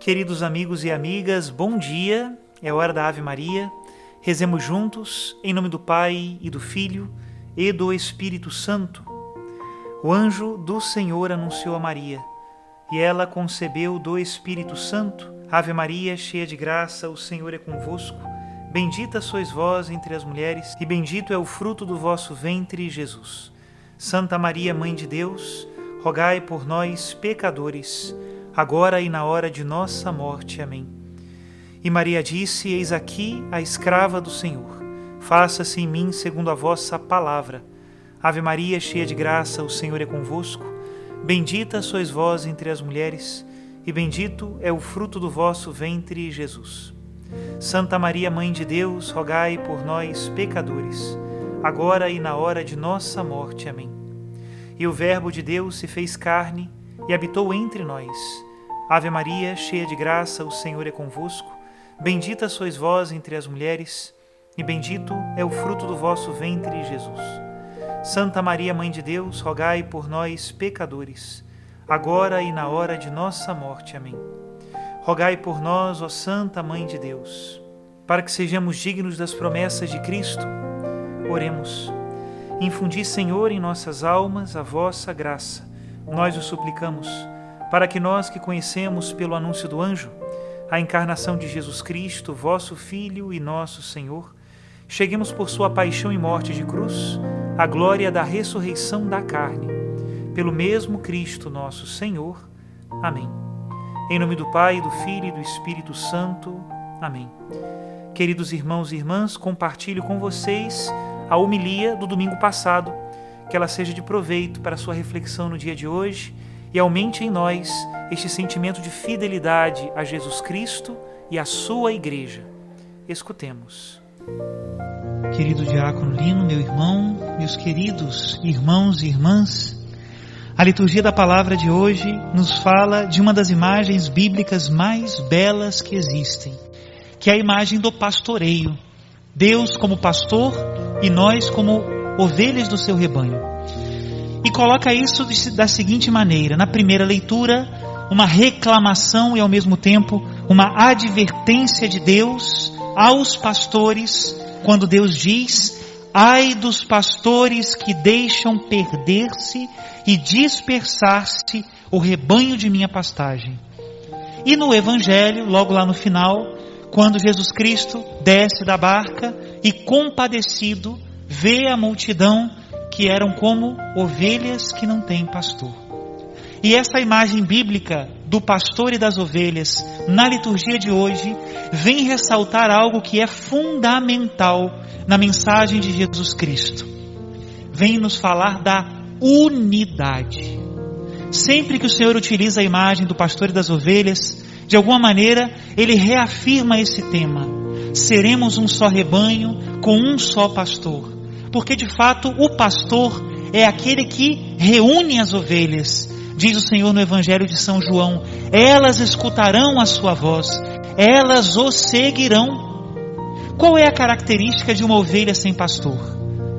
Queridos amigos e amigas, bom dia, é hora da Ave Maria. Rezemos juntos, em nome do Pai e do Filho e do Espírito Santo. O anjo do Senhor anunciou a Maria, e ela concebeu do Espírito Santo. Ave Maria, cheia de graça, o Senhor é convosco. Bendita sois vós entre as mulheres, e bendito é o fruto do vosso ventre, Jesus. Santa Maria, Mãe de Deus, rogai por nós, pecadores, agora e na hora de nossa morte. Amém. E Maria disse: Eis aqui a escrava do Senhor. Faça-se em mim segundo a vossa palavra. Ave Maria, cheia de graça, o Senhor é convosco. Bendita sois vós entre as mulheres, e bendito é o fruto do vosso ventre, Jesus. Santa Maria, Mãe de Deus, rogai por nós, pecadores, agora e na hora de nossa morte. Amém. E o Verbo de Deus se fez carne e habitou entre nós. Ave Maria, cheia de graça, o Senhor é convosco. Bendita sois vós entre as mulheres, e bendito é o fruto do vosso ventre, Jesus. Santa Maria, Mãe de Deus, rogai por nós, pecadores, agora e na hora de nossa morte. Amém. Rogai por nós, ó Santa Mãe de Deus, para que sejamos dignos das promessas de Cristo. Oremos. Infundi, Senhor, em nossas almas a vossa graça. Nós o suplicamos, para que nós que conhecemos pelo anúncio do anjo a encarnação de Jesus Cristo, vosso Filho e nosso Senhor, cheguemos por sua paixão e morte de cruz à glória da ressurreição da carne. Pelo mesmo Cristo nosso Senhor. Amém. Em nome do Pai, do Filho e do Espírito Santo. Amém. Queridos irmãos e irmãs, compartilho com vocês a homilia do domingo passado, que ela seja de proveito para a sua reflexão no dia de hoje e aumente em nós este sentimento de fidelidade a Jesus Cristo e à sua Igreja. Escutemos. Querido diácono Lino, meu irmão, meus queridos irmãos e irmãs, a liturgia da palavra de hoje nos fala de uma das imagens bíblicas mais belas que existem, que é a imagem do pastoreio. Deus como pastor e nós como ovelhas do seu rebanho. E coloca isso da seguinte maneira: na primeira leitura, uma reclamação e ao mesmo tempo uma advertência de Deus aos pastores, quando Deus diz: ai dos pastores que deixam perder-se e dispersar-se o rebanho de minha pastagem. E no Evangelho, logo lá no final, quando Jesus Cristo desce da barca e, compadecido, vê a multidão que eram como ovelhas que não têm pastor. E essa imagem bíblica do pastor e das ovelhas, na liturgia de hoje, vem ressaltar algo que é fundamental na mensagem de Jesus Cristo. Vem nos falar da unidade. Sempre que o Senhor utiliza a imagem do pastor e das ovelhas, de alguma maneira, ele reafirma esse tema. Seremos um só rebanho, com um só pastor. Porque, de fato, o pastor é aquele que reúne as ovelhas. Diz o Senhor no Evangelho de São João: elas escutarão a sua voz, elas o seguirão. Qual é a característica de uma ovelha sem pastor?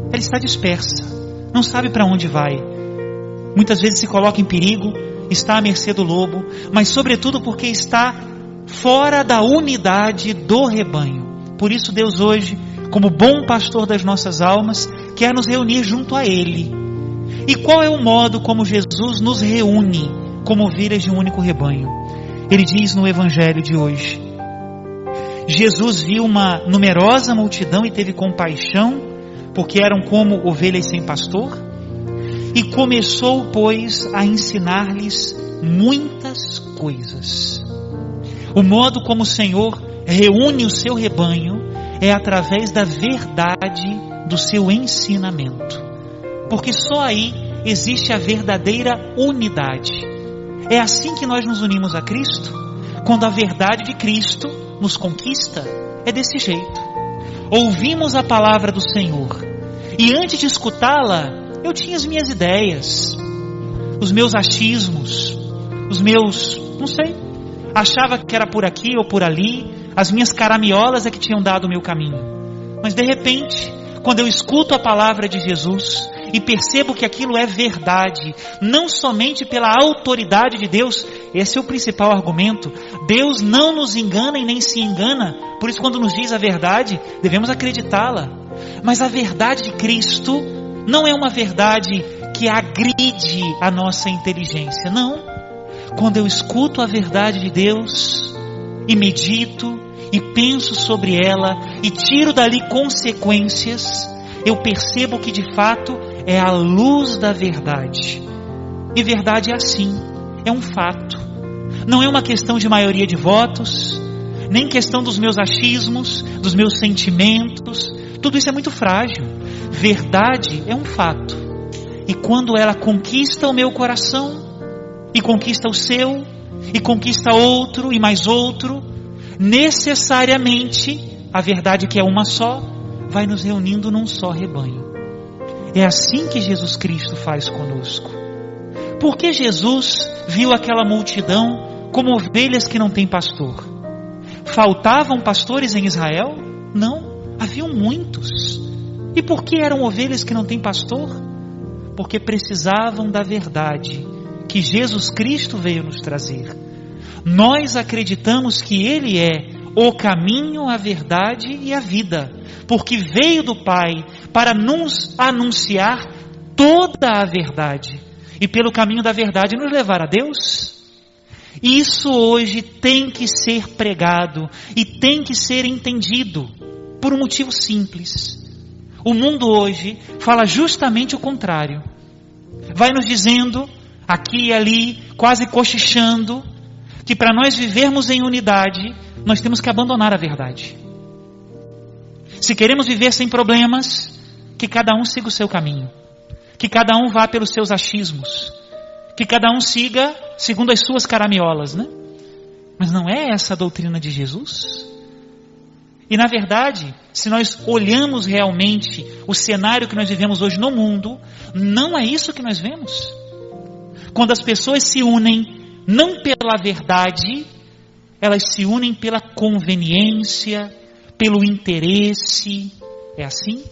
Ela está dispersa, não sabe para onde vai. Muitas vezes se coloca em perigo, está à mercê do lobo, mas sobretudo porque está fora da unidade do rebanho. Por isso Deus hoje, como bom pastor das nossas almas, quer nos reunir junto a Ele. E qual é o modo como Jesus nos reúne como ovelhas de um único rebanho? Ele diz no Evangelho de hoje: Jesus viu uma numerosa multidão e teve compaixão, porque eram como ovelhas sem pastor, e começou, pois, a ensinar-lhes muitas coisas. O modo como o Senhor reúne o seu rebanho é através da verdade do seu ensinamento. Porque só aí existe a verdadeira unidade. É assim que nós nos unimos a Cristo, quando a verdade de Cristo nos conquista. É desse jeito. Ouvimos a palavra do Senhor, e antes de escutá-la, eu tinha as minhas ideias, os meus achismos, os meus, não sei, achava que era por aqui ou por ali, as minhas caramiolas é que tinham dado o meu caminho. Mas de repente, quando eu escuto a palavra de Jesus e percebo que aquilo é verdade, não somente pela autoridade de Deus, Esse é o principal argumento. Deus não nos engana e nem se engana. Por isso, quando nos diz a verdade, devemos acreditá-la. Mas a verdade de Cristo não é uma verdade que agride a nossa inteligência. Não. Quando eu escuto a verdade de Deus e medito e penso sobre ela e tiro dali consequências, eu percebo que de fato é a luz da verdade. E verdade é assim, é um fato. Não é uma questão de maioria de votos, nem questão dos meus achismos, dos meus sentimentos. Tudo isso é muito frágil. Verdade é um fato. E quando ela conquista o meu coração, e conquista o seu, e conquista outro, e mais outro, necessariamente a verdade, que é uma só, vai nos reunindo num só rebanho. É assim que Jesus Cristo faz conosco. Por que Jesus viu aquela multidão como ovelhas que não têm pastor? Faltavam pastores em Israel? Não, haviam muitos. E por que eram ovelhas que não têm pastor? Porque precisavam da verdade que Jesus Cristo veio nos trazer. Nós acreditamos que Ele é o caminho, a verdade e a vida, porque veio do Pai para nos anunciar toda a verdade e pelo caminho da verdade nos levar a Deus. Isso hoje tem que ser pregado e tem que ser entendido por um motivo simples. O mundo hoje fala justamente o contrário. Vai nos dizendo, aqui e ali, quase cochichando, que para nós vivermos em unidade, nós temos que abandonar a verdade. Se queremos viver sem problemas, que cada um siga o seu caminho, que cada um vá pelos seus achismos, que cada um siga segundo as suas caramiolas, né? Mas não é essa a doutrina de Jesus? E na verdade, se nós olhamos realmente o cenário que nós vivemos hoje no mundo, não é isso que nós vemos. Quando as pessoas se unem não pela verdade, elas se unem pela conveniência, pelo interesse. É assim?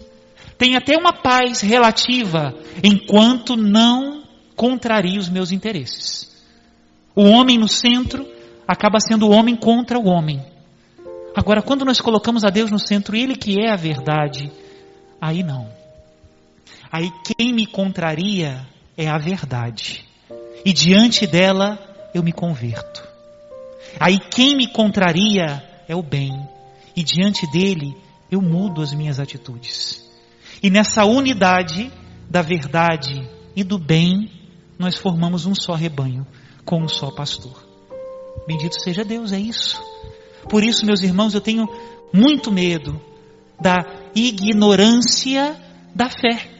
Tem até uma paz relativa, enquanto não contraria os meus interesses. O homem no centro acaba sendo o homem contra o homem. Agora, quando nós colocamos a Deus no centro, Ele que é a verdade, aí não. Aí quem me contraria é a verdade. E diante dela eu me converto. Aí quem me contraria é o bem. E diante dele eu mudo as minhas atitudes. E nessa unidade da verdade e do bem, nós formamos um só rebanho, com um só pastor. Bendito seja Deus, é isso. Por isso, meus irmãos, eu tenho muito medo da ignorância da fé.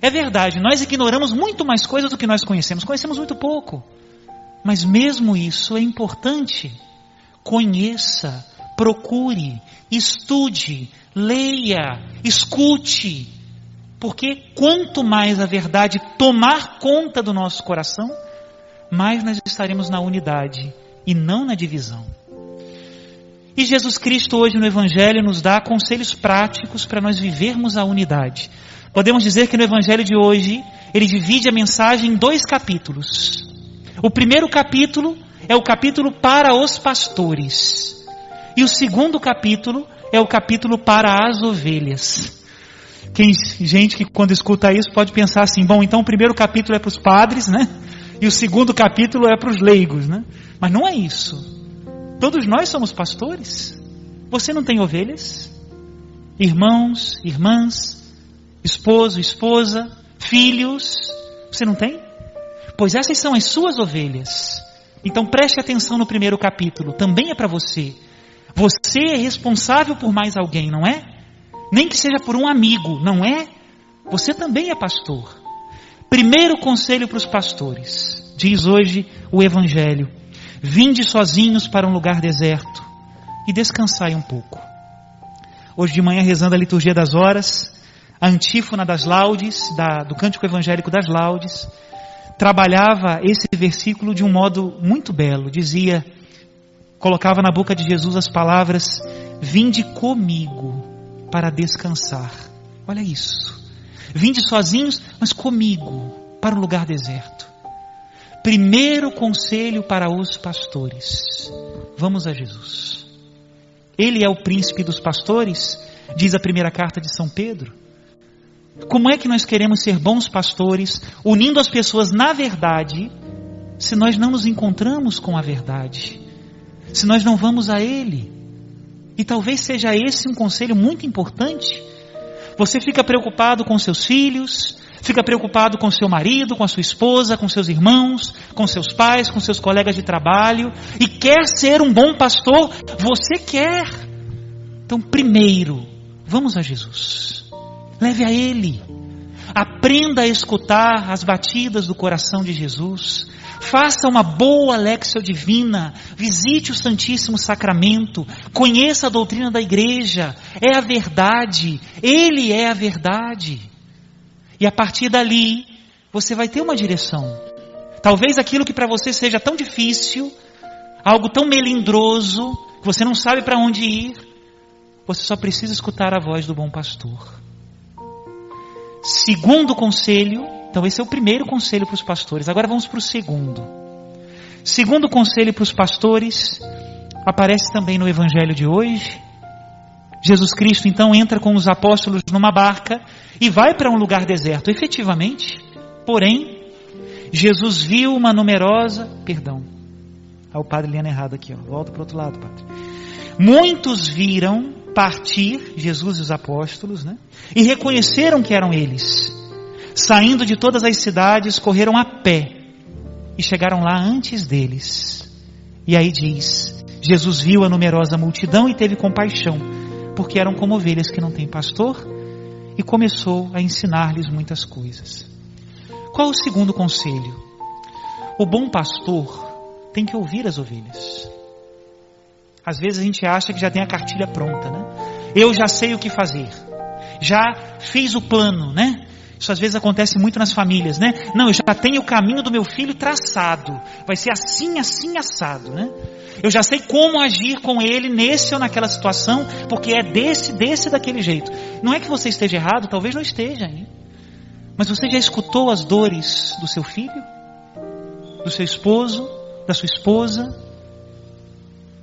É verdade, nós ignoramos muito mais coisas do que nós conhecemos. Conhecemos muito pouco. Mas mesmo isso é importante. Conheça, procure, estude, leia, escute. Porque quanto mais a verdade tomar conta do nosso coração, mais nós estaremos na unidade e não na divisão. E Jesus Cristo hoje no Evangelho nos dá conselhos práticos para nós vivermos a unidade. Podemos dizer que no Evangelho de hoje, ele divide a mensagem em 2 capítulos. O primeiro capítulo é o capítulo para os pastores. E o segundo capítulo é o capítulo para as ovelhas. Gente que quando escuta isso pode pensar assim, bom, então o primeiro capítulo é para os padres, né? E o segundo capítulo é para os leigos, né? Mas não é isso. Todos nós somos pastores. Você não tem ovelhas? Irmãos, irmãs, esposo, esposa, filhos, você não tem? Pois essas são as suas ovelhas. Então preste atenção no primeiro capítulo, também é para você. Você é responsável por mais alguém, não é? Nem que seja por um amigo, não é? Você também é pastor. Primeiro conselho para os pastores, diz hoje o Evangelho: vinde sozinhos para um lugar deserto e descansai um pouco. Hoje de manhã, rezando a liturgia das horas, a antífona das laudes, do cântico evangélico das laudes, trabalhava esse versículo de um modo muito belo. Dizia, colocava na boca de Jesus as palavras: vinde comigo para descansar. Olha isso. Vinde sozinhos, mas comigo para um lugar deserto. primeiro conselho para os pastores: vamos a Jesus. Ele é o príncipe dos pastores, diz a primeira carta de São Pedro. Como é que nós queremos ser bons pastores, unindo as pessoas na verdade, se nós não nos encontramos com a verdade? Se nós não vamos a Ele? E talvez seja esse um conselho muito importante. Você fica preocupado com seus filhos, fica preocupado com seu marido, com a sua esposa, com seus irmãos, com seus pais, com seus colegas de trabalho, e quer ser um bom pastor. Você quer. Então, primeiro, vamos a Jesus. Leve a Ele. Aprenda a escutar as batidas do coração de Jesus. Faça uma boa léxio divina. Visite o Santíssimo Sacramento. Conheça a doutrina da igreja. É a verdade. Ele é a verdade. E a partir dali, você vai ter uma direção. Talvez aquilo que para você seja tão difícil, algo tão melindroso, que você não sabe para onde ir, você só precisa escutar a voz do bom pastor. Segundo conselho, então esse é o primeiro conselho para os pastores. Agora vamos para o segundo. Segundo conselho para os pastores, aparece também no Evangelho de hoje. Jesus Cristo então entra com os apóstolos numa barca e vai para um lugar deserto, efetivamente. Porém, Jesus viu uma numerosa... o padre lendo errado aqui, volta para o outro lado, padre. Muitos viram partir Jesus e os apóstolos, e reconheceram que eram eles. Saindo de todas as cidades, correram a pé e chegaram lá antes deles. E aí diz: Jesus viu a numerosa multidão e teve compaixão, porque eram como ovelhas que não têm pastor, e começou a ensinar-lhes muitas coisas. Qual o segundo conselho? O bom pastor tem que ouvir as ovelhas. Às vezes a gente acha que já tem a cartilha pronta, Eu já sei o que fazer. Já fiz o plano, Isso às vezes acontece muito nas famílias, Não, eu já tenho o caminho do meu filho traçado. Vai ser assim, assim, assado, Eu já sei como agir com ele nesse ou naquela situação, porque é desse, daquele jeito. Não é que você esteja errado, talvez não esteja, hein? Mas você já escutou as dores do seu filho? Do seu esposo? Da sua esposa?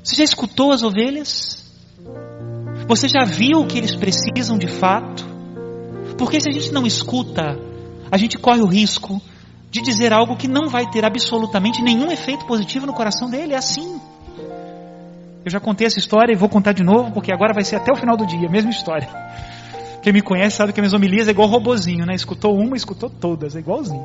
Você já escutou as ovelhas? Você já viu o que eles precisam de fato? Porque se a gente não escuta, a gente corre o risco de dizer algo que não vai ter absolutamente nenhum efeito positivo no coração dele. É assim. Eu já contei essa história e vou contar de novo, porque agora vai ser até o final do dia, a mesma história. Quem me conhece sabe que as minhas homilias é igual robozinho, Escutou uma, escutou todas, é igualzinho.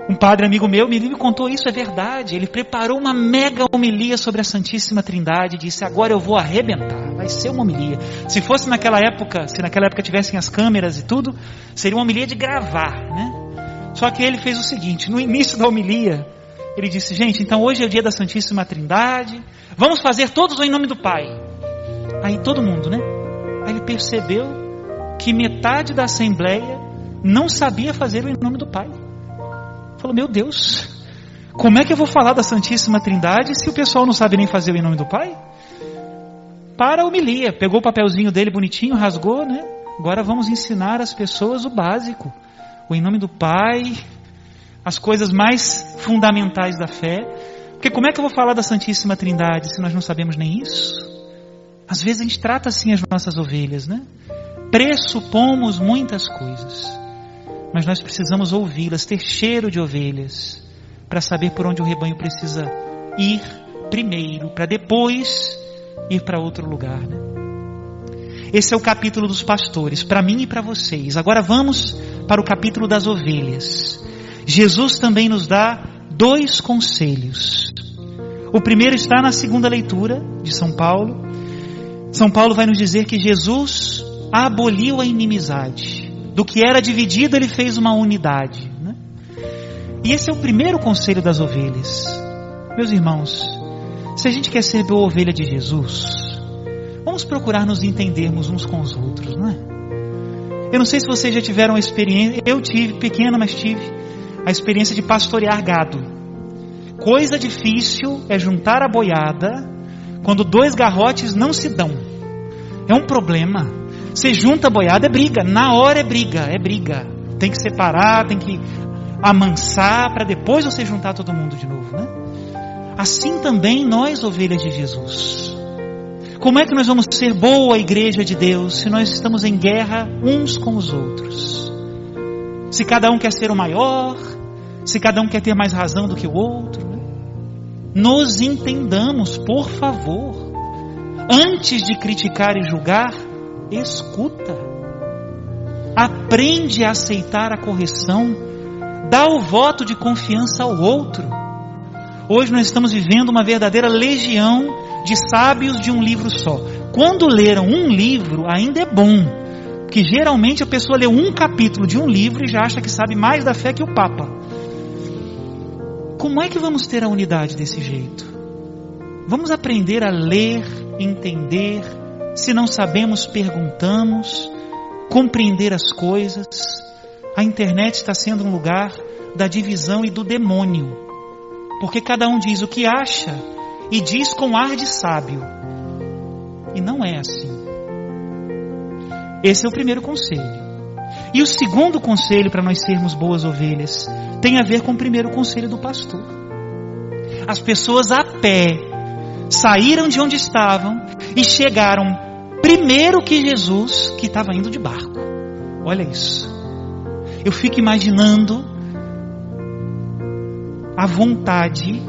Um padre amigo meu me contou isso, é verdade. Ele preparou uma mega homilia sobre a Santíssima Trindade, disse: agora eu vou arrebentar, vai ser uma homilia. Se fosse naquela época, se naquela época tivessem as câmeras e tudo, seria uma homilia de gravar, Só que ele fez o seguinte: no início da homilia, ele disse: gente, então hoje é o dia da Santíssima Trindade, vamos fazer todos em nome do Pai. Aí todo mundo, Aí ele percebeu que metade da assembleia não sabia fazer o em nome do Pai. Falou: meu Deus, como é que eu vou falar da Santíssima Trindade se o pessoal não sabe nem fazer o em nome do Pai? Para a homilia, pegou o papelzinho dele bonitinho, rasgou, Agora vamos ensinar as pessoas o básico, o em nome do Pai, as coisas mais fundamentais da fé. Porque como é que eu vou falar da Santíssima Trindade se nós não sabemos nem isso? Às vezes a gente trata assim as nossas ovelhas, Pressupomos muitas coisas, mas nós precisamos ouvi-las, ter cheiro de ovelhas, para saber por onde o rebanho precisa ir primeiro, para depois ir para outro lugar. Esse é o capítulo dos pastores, para mim e para vocês. Agora vamos para o capítulo das ovelhas. Jesus também nos dá 2 conselhos. O primeiro está na segunda leitura de São Paulo. São Paulo vai nos dizer que Jesus aboliu a inimizade. Do que era dividido, ele fez uma unidade. E esse é o primeiro conselho das ovelhas. Meus irmãos, se a gente quer ser boa ovelha de Jesus, vamos procurar nos entendermos uns com os outros, Eu não sei se vocês já tiveram a experiência, eu tive, pequena, mas tive a experiência de pastorear gado. Coisa difícil é juntar a boiada quando 2 garrotes não se dão. É um problema. Você junta a boiada, é briga. Na hora é briga. Tem que separar, tem que amansar, para depois você juntar todo mundo de novo, né? Assim também nós, ovelhas de Jesus. Como é que nós vamos ser boa igreja de Deus se nós estamos em guerra uns com os outros? Se cada um quer ser o maior, se cada um quer ter mais razão do que o outro, né? Nos entendamos, por favor. Antes de criticar e julgar, escuta. Aprende a aceitar a correção. Dá o voto de confiança ao outro. Hoje nós estamos vivendo uma verdadeira legião de sábios de um livro só. Quando leram um livro, ainda é bom, porque geralmente a pessoa lê um capítulo de um livro e já acha que sabe mais da fé que o Papa. Como é que vamos ter a unidade desse jeito? Vamos aprender a ler, entender. Se não sabemos, perguntamos. Compreender as coisas. A internet está sendo um lugar da divisão e do demônio, porque cada um diz o que acha e diz com ar de sábio, e não é assim. Esse é o primeiro conselho. E o segundo conselho para nós sermos boas ovelhas tem a ver com o primeiro conselho do pastor. As pessoas a pé saíram de onde estavam e chegaram primeiro que Jesus, que estava indo de barco. Olha isso. Eu fico imaginando a vontade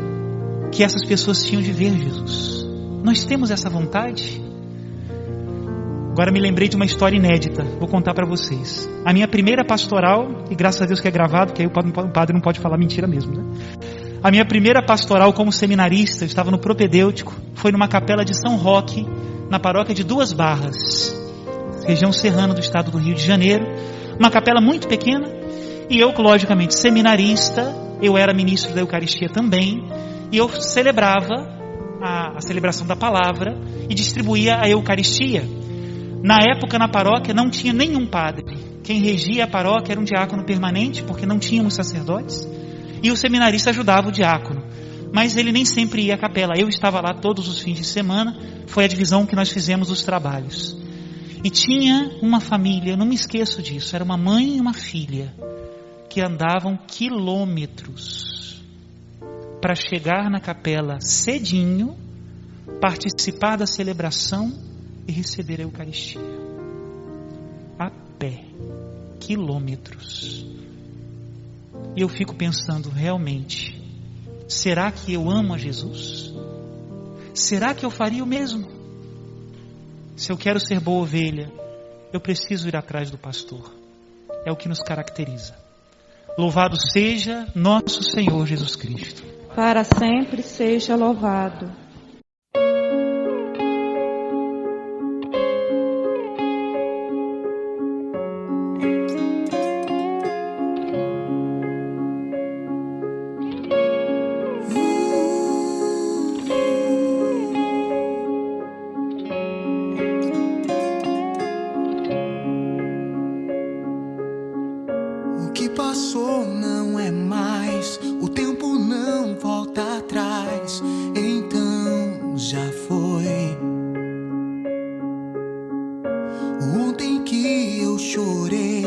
que essas pessoas tinham de ver Jesus. Nós temos essa vontade? Agora me lembrei de uma história inédita. Vou contar para vocês. A minha primeira pastoral, e graças a Deus que é gravado, que aí o padre não pode falar mentira mesmo, né? A minha primeira pastoral como seminarista, eu estava no propedêutico, foi numa capela de São Roque, na paróquia de Duas Barras, região serrana do estado do Rio de Janeiro. Uma capela muito pequena, e eu, logicamente, seminarista, eu era ministro da Eucaristia também, e eu celebrava a celebração da palavra e distribuía a Eucaristia. Na época, na paróquia, não tinha nenhum padre. Quem regia a paróquia era um diácono permanente, porque não tínhamos sacerdotes, e o seminarista ajudava o diácono. Mas ele nem sempre ia à capela. Eu estava lá todos os fins de semana, foi a divisão que nós fizemos dos trabalhos. E tinha uma família, não me esqueço disso, era uma mãe e uma filha, que andavam quilômetros para chegar na capela cedinho, participar da celebração e receber a Eucaristia. A pé, quilômetros. E eu fico pensando, realmente, será que eu amo a Jesus? Será que eu faria o mesmo? Se eu quero ser boa ovelha, eu preciso ir atrás do pastor. É o que nos caracteriza. Louvado seja nosso Senhor Jesus Cristo. Para sempre seja louvado. O que passou não é mais, o tempo não volta atrás, então já foi. Ontem que eu chorei,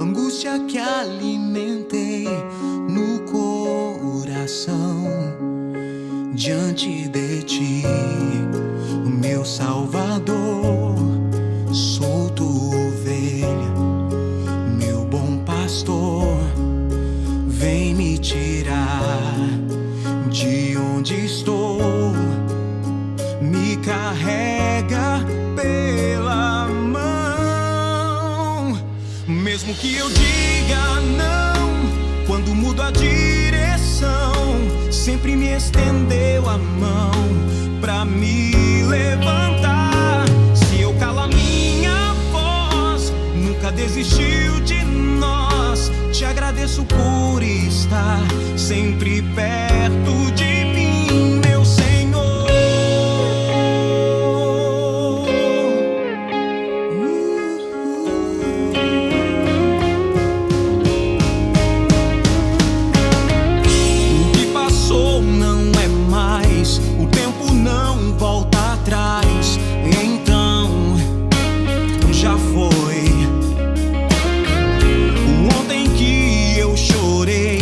angústia que alimentei no coração, diante de ti, o meu Salvador, sou tua ovelha, meu bom pastor, vem me tirar de onde estou, me carrega pela mão. Mesmo que eu diga não, quando mudo a direção, sempre me estendeu a mão pra me levantar. Se eu calo minha voz, nunca desistiu de nós. Te agradeço por estar sempre perto de mim, meu Senhor. O que passou não é mais, o tempo não volta atrás, então já foi. Ontem que eu chorei,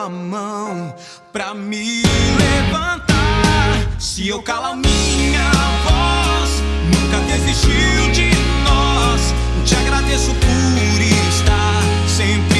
a mão pra me levantar. Se eu calo minha voz, nunca desistiu de nós. Te agradeço por estar sempre